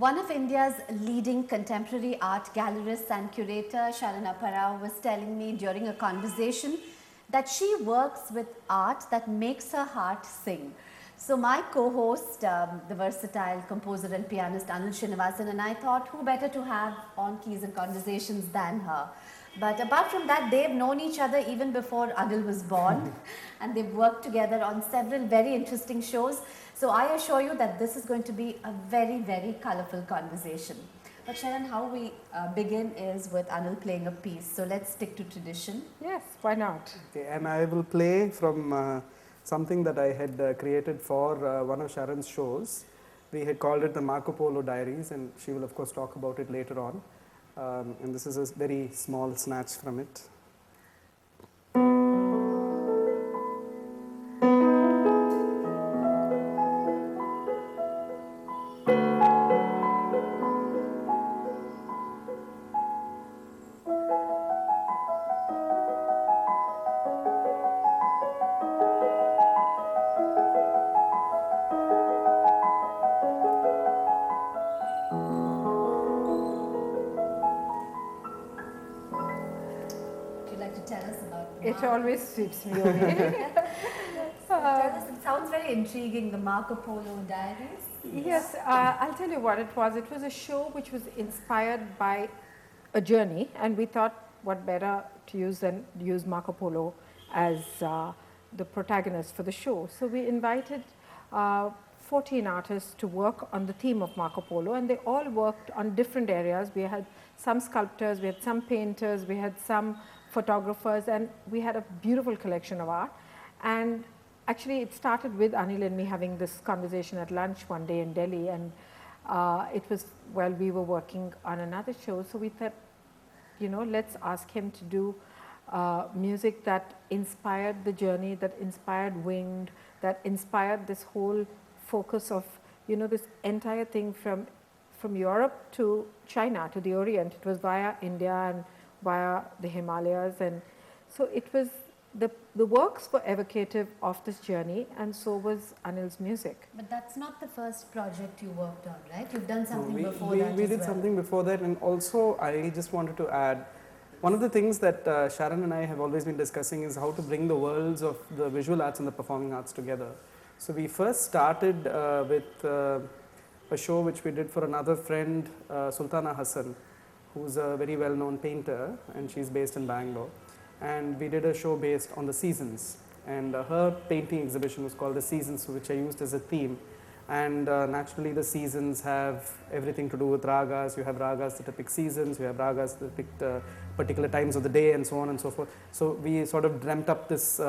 One of India's leading contemporary art gallerists and curator, Sharon Apparao, was telling me during a conversation that she works with art that makes her heart sing. So my co-host, the versatile composer and pianist Anil Srinivas, and I thought who better to have on Keys and Conversations than her. But apart from that, they've known each other even before Anil was born and they've worked together on several very interesting shows. So I assure you that this is going to be a very, very colorful conversation. But Sharon, how we begin is with Anil playing a piece. So let's stick to tradition. Yes, why not? Okay, and I will play from something that I had created for one of Sharon's shows. We had called it the Marco Polo Diaries, and she will of course talk about it later on. And this is a very small snatch from it. It always sweeps me away. Tell us, it sounds very intriguing, the Marco Polo Diaries. Yes, I'll tell you what it was. It was a show which was inspired by a journey, and we thought what better to use than use Marco Polo as the protagonist for the show. So we invited 14 artists to work on the theme of Marco Polo, and they all worked on different areas. We had some sculptors, we had some painters, we had some photographers, and we had a beautiful collection of art. And actually it started with Anil and me having this conversation at lunch one day in Delhi, and it was while we were working on another show. So we thought, you know, let's ask him to do music that inspired the journey, that inspired Winged, that inspired this whole focus of, you know, this entire thing from Europe to China to the Orient. It was via India and via the Himalayas, and so it was the works were evocative of this journey, and so was Anil's music. But that's not the first project you worked on, right? You've done something before that. We did something before that, and also I just wanted to add, one of the things that Sharon and I have always been discussing is how to bring the worlds of the visual arts and the performing arts together. So we first started with a show which we did for another friend, Sultana Hassan, who's a very well-known painter, and she's based in Bangalore. And we did a show based on the seasons, and her painting exhibition was called The Seasons, which I used as a theme. And naturally the seasons have everything to do with ragas. You have ragas that depict seasons, you have ragas that depict particular times of the day, and so on and so forth. So we sort of dreamt up this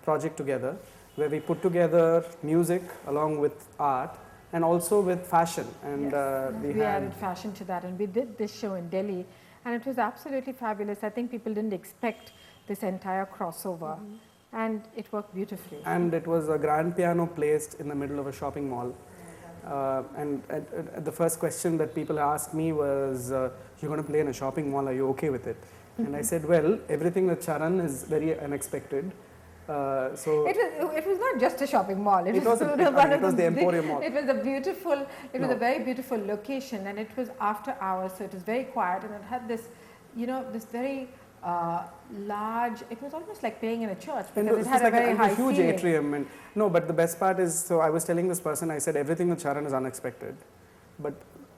project together, where we put together music along with art, and also with fashion. And yes. We added fashion to that, and we did this show in Delhi, and it was absolutely fabulous. I think people didn't expect this entire crossover, and it worked beautifully. And it was a grand piano placed in the middle of a shopping mall. And the first question that people asked me was, you're going to play in a shopping mall, are you okay with it? And I said, well, everything with Sharon is very unexpected. So it was not just a shopping mall. It was the Emporium Mall. It was a beautiful. It was a very beautiful location, and it was after hours, so it was very quiet, and it had this, you know, this very large. It was almost like playing in a church because it had a very high huge ceiling. atrium. And no, but the best part is, so I was telling this person, I said everything with Sharon is unexpected, but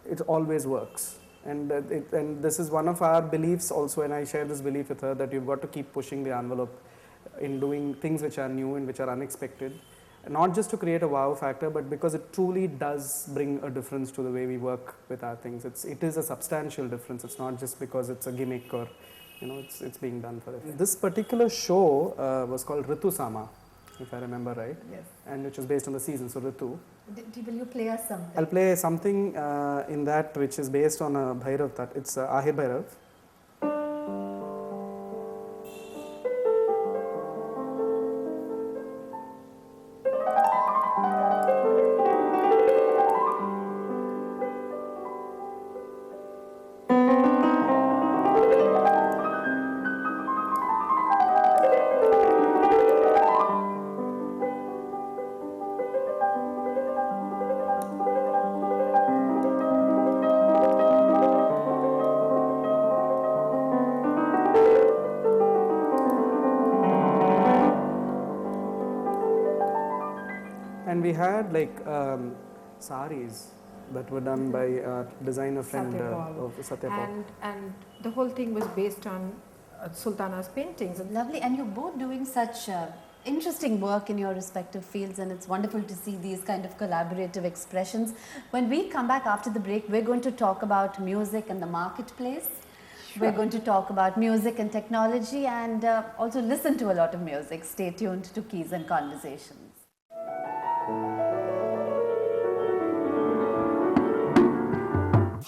it always works. And and this is one of our beliefs also, and I share this belief with her, that you've got to keep pushing the envelope in doing things which are new and which are unexpected, not just to create a wow factor, but because it truly does bring a difference to the way we work with our things. It is a substantial difference. It's not just because it's a gimmick or, you know, it's being done for it. This particular show was called Ritu Sama, if I remember right. Yes. And which was based on the season, so Ritu. Will you play us something? I'll play something in that which is based on a Bhairav Tat. It's Ahir Bhairav. we had like saris that were done by our designer friend of Satya Paul. And the whole thing was based on Sultana's paintings. Lovely, and you're both doing such interesting work in your respective fields, and it's wonderful to see these kind of collaborative expressions. When we come back after the break, we're going to talk about music and the marketplace. Sure. We're going to talk about music and technology, and also listen to a lot of music. Stay tuned to Keys and Conversations.